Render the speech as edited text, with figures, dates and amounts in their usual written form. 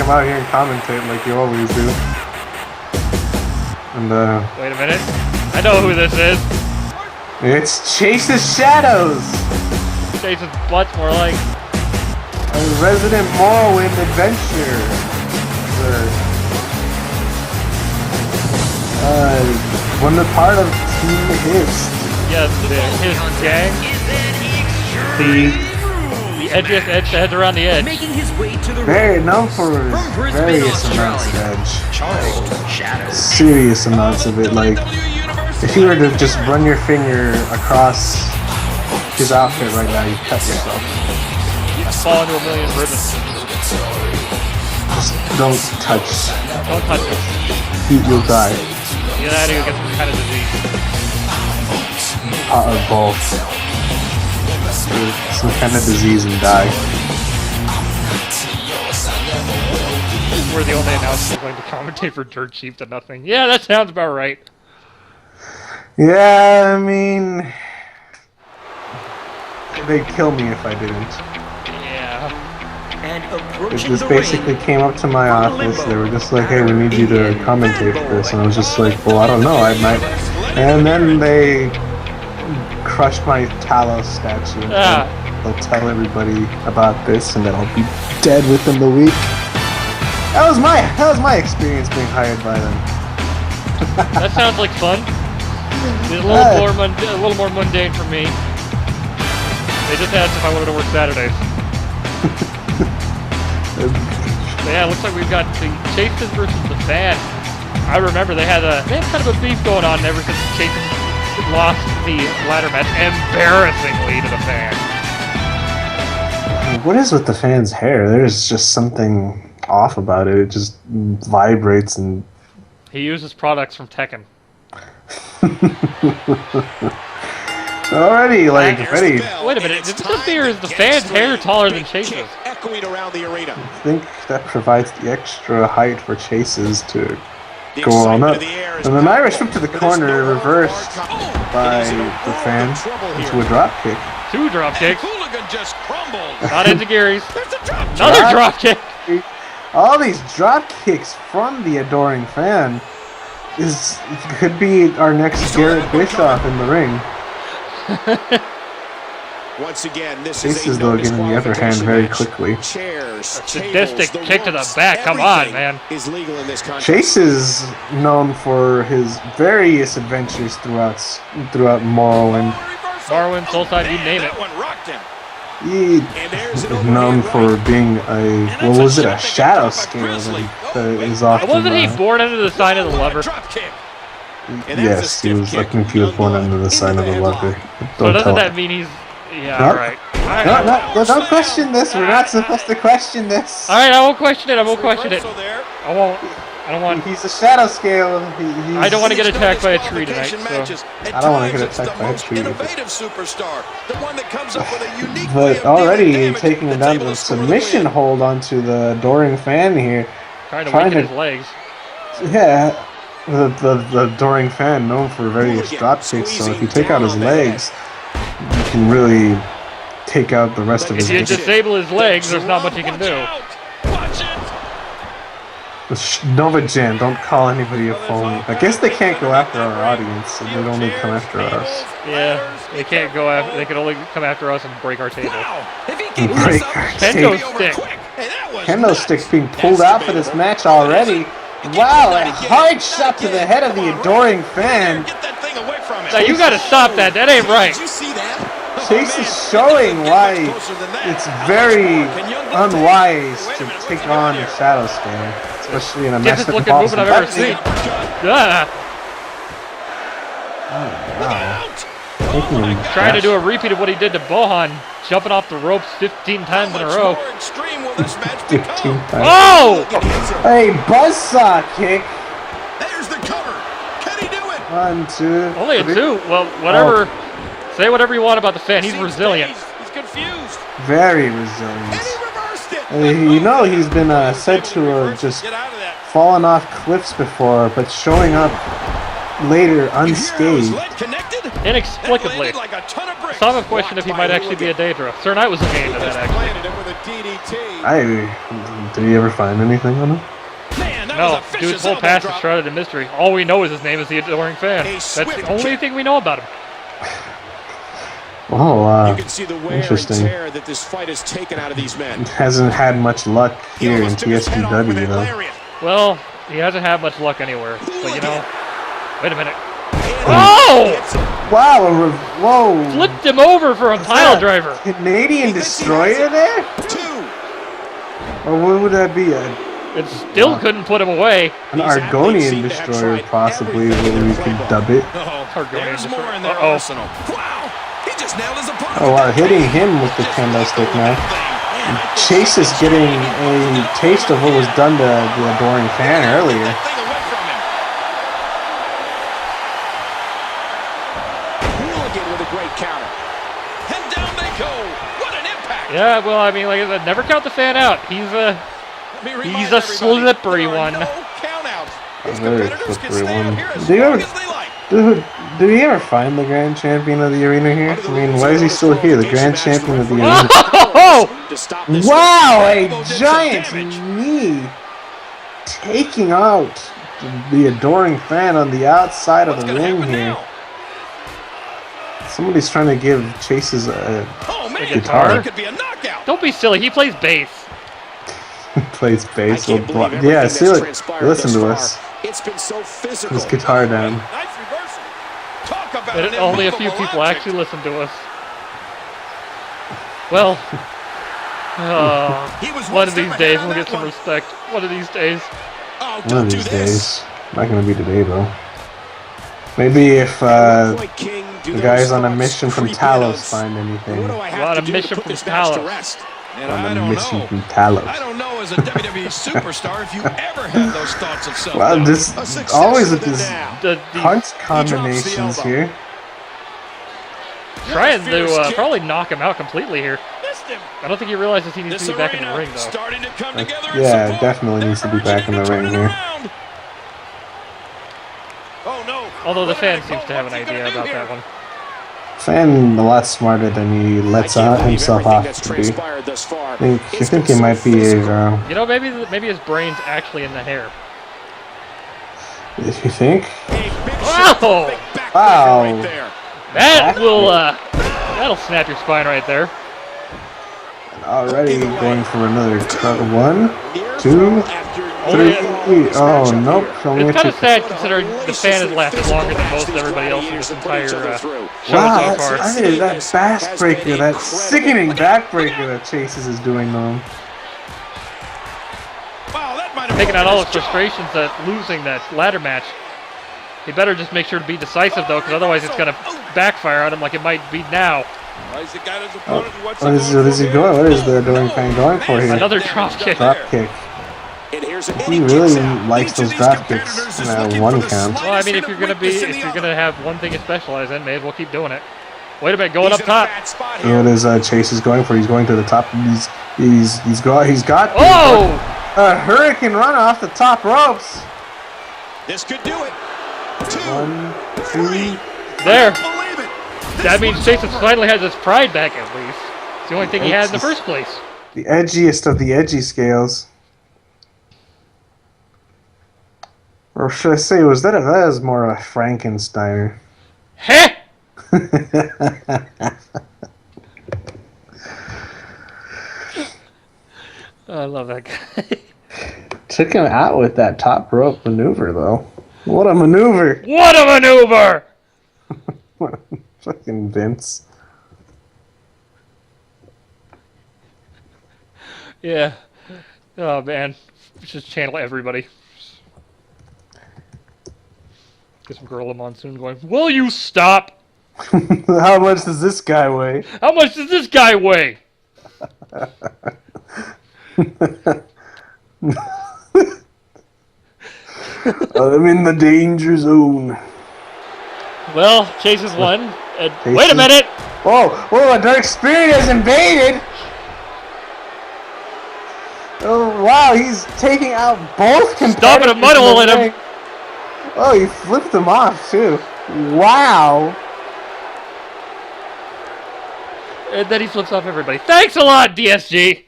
come out here and commentate like you always do. And wait a minute. I know who this is. It's Chase's Shadows! Chase's butt's more like a resident Morrowind adventure. One part of Team Hist. Yes, his gang. The edgiest edge heads around the edge. Making his way to the very known for various amounts of edge. Serious amounts of it. Like, if you were to just run your finger across his outfit right now, you'd cut yourself. You'd fall into a million ribbons. Just don't touch. Don't touch it. You'll die. Get out of here, get some kind of disease. Both. Some kind of disease and die. We're the only announcers going to commentate for dirt cheap to nothing. Yeah, that sounds about right. Yeah, I mean, they'd kill me if I didn't. Yeah. And it just basically came up to my office. They were just like, "Hey, we need you to commentate for this," and I was just like, "Well, I don't know, I might." And then they crushed my Talos statue. They'll tell everybody about this, and then I'll be dead within the week. That was my experience being hired by them. That sounds like fun. It's a little more mundane for me. They just asked if I wanted to work Saturdays. But yeah, it looks like we've got the Chases versus the Fan. I remember they had kind of a beef going on ever since Chases lost the ladder match embarrassingly to the Fan. What is with the Fan's hair? There's just something off about it. It just vibrates and... He uses products from Tekken. Already, like, ready. Wait a minute, is the Fan's hair taller than Chase's? I think that provides the extra height for Chases to go on up. And then Irish whip to the corner, reversed by the Fan into a drop kick. 2 drop kicks. Not enziguris. Another drop kick. All these drop kicks from the adoring Fan could be our next Garrett Bischoff in the ring. Once again, this is though getting the upper hand very quickly. Sadistic kick to the back. Come on, man. Chase is known for his various adventures throughout Morrowind. Morrowind, Soulside, you name it. He's known for being a shadow scale that is often. Wasn't he born under the sign of the lover? Yes, he was. I think he was born under the sign of the lover. So doesn't that mean he's? Yeah, alright. No, don't question this. We're not supposed to question this. Alright, I won't question it. I won't question it. I won't. I don't want. He's a shadow scale. I don't want to get attacked by a tree tonight. So. I don't want to get attacked by a tree. But already taking him down to a submission hold onto the adoring Fan here. Trying to weaken his legs. Yeah, the adoring Fan known for various drop kicks. So if you take out his legs, you can really take out the rest of his. If you disable his legs, there's not much you can do. Nova Jan, don't call anybody a phone. I guess they can't go after our audience, so they'd only come after us. Yeah, they can't go after. They can only come after us and break our table. Break our table. Kendo stick being pulled out for this match already. Wow, a hard shot to the head of the adoring Fan. Now you gotta stop that. That ain't right. Chase is showing why it's very unwise to take on a shadow scale, especially in a match that involves movement I've ever seen. Oh, wow. Trying to do a repeat of what he did to Bohan, jumping off the ropes 15 times in a row. 15 times. Oh! Hey, buzzsaw kick. There's the cover. Can he do it? 1, 2. Only a 2. Well, whatever. Oh. Say whatever you want about the Fan. He's resilient. He's confused. Very resilient. And he reversed it. You know he's been said to have just fallen off cliffs before, but showing up later unscathed. Inexplicably. Some have questioned if he might actually be a Daedra. Sir Knight was looking into that, actually. Did he ever find anything on him? Man, that No, was a vicious dude's whole elbow past is drop. shrouded in mystery. All we know is his name is the Adoring Fan. That's the only thing we know about him. Oh, You can see the wear and interesting. tear that this fight has taken out of these men. Hasn't had much luck He here in almost took his head off with TSGW that though. lariat. Well, he hasn't had much luck anywhere. But you know, wait a minute. And Oh! hits it. Wow! Whoa! Flipped him over for a pile that driver. Canadian He thinks he destroyer has there? 2. Or what would that be? It still couldn't put him away. An These athletes Argonian seem to have destroyer, tried possibly, everything where in we their could playbook. dub it. Argonian There's more in their destroyer. arsenal. Wow! He just nailed his opponent. Oh wow, hitting him with the kendo stick now. Chase is getting a taste of what was done to the Adoring Fan earlier. Hooligan with a great counter. And down they go. What an impact. Yeah, well, I mean, like I said, never count the fan out. He's a slippery one. No count-outs. His Very competitors can slippery stay out one. here as Do you long ever- as they like. Did we ever find the Grand Champion of the arena here? I mean, why is he still here? The Grand Champion of the arena. Oh! To stop this Wow, a elbow did some giant damage. knee taking out the Adoring Fan on the outside of What's the gonna ring happen here. now? Somebody's trying to give Chase's Oh man, guitar. that could be a knockout. Don't be silly. He plays bass. plays I bass. can't Well, believe everything yeah, that's see, look, transpired listen thus to far. us. It's been so physical. His guitar down. Nice reversal. Talk about And an only a few immovable people object. actually listen to us. Well, He was one one of these step days ahead on we'll get that some one. respect. One of these days. Oh, One don't of do these this. days. Not gonna be today though. Maybe if At what point, King, do the those guys on a thoughts mission from creep in on Talos us? find What anything. do I have We're on to a do mission to put from this match to Talos. rest? And On I a don't mission know. from Talos. I don't know as a WWE superstar if you ever had those thoughts of self. Wow, this A success always with with it this now. The punch the combinations elbow. here. trying fierce to kick. probably knock him out completely here. Missed him. I don't think he realizes he needs This to be back in the arena ring though. starting to come together in Yeah, support. definitely needs to be They're back in the urging ring him to here. turn it around. Oh no. Although the What fan did I seems call? to have an What's he gonna idea do about here? that one. Fan a lot smarter than he lets I can't believe himself everything off that's to be. transpired thus far. I think It's it been might so be physical. You know, maybe his brain's actually in the hair. if you think. A big Wow. shot, perfect backbreaker Wow. right there. That'll snap your spine right there. And already Either way. going for another one, Near two, fall after three. near fall in this Oh matchup nope, here. only a It's kind two. of sad considering the fan has lasted longer than most everybody else in this entire show Wow, so far. that backbreaker, that sickening backbreaker that Chases is doing to him. Wow, that might have Taking out broken all his his jaw. frustrations at losing that ladder match. He better just make sure to be decisive though, because otherwise it's gonna backfire on him like it might be now. Well, he's got his opponent. What's What is he going? What is the Adoring Fan going for here? Another drop kick. Drop kick. And here's He really likes those drop kicks in a one count. Well, I mean, if you're gonna have one thing you specialize in, may as well keep doing it. Wait a minute, going up top. What is Chase is going for? He's going to the top. He's got Oh! a hurricane run off the top ropes. This could do it. 2, 1, 2. There. believe it. That means Jason finally has his pride back at least. It's the only thing he had in the first place. The edgiest of the edgy scales. Or should I say, that was more a Frankensteiner. Heh! I love that guy. Took him out with that top rope maneuver, though. What a maneuver! What a maneuver! Fucking Vince. Yeah. Oh man. Just channel everybody. Get some Gorilla Monsoon going. Will you stop? How much does this guy weigh? How much does this guy weigh? I'm in the danger zone. Well, Chase has won. And Chase wait a is- minute! Whoa, a Dark Spirit has invaded! Oh, wow, he's taking out both competitors. Stomping a mud hole in him. ring. Oh, he flipped them off, too. Wow. And then he flips off everybody. Thanks a lot, DSG!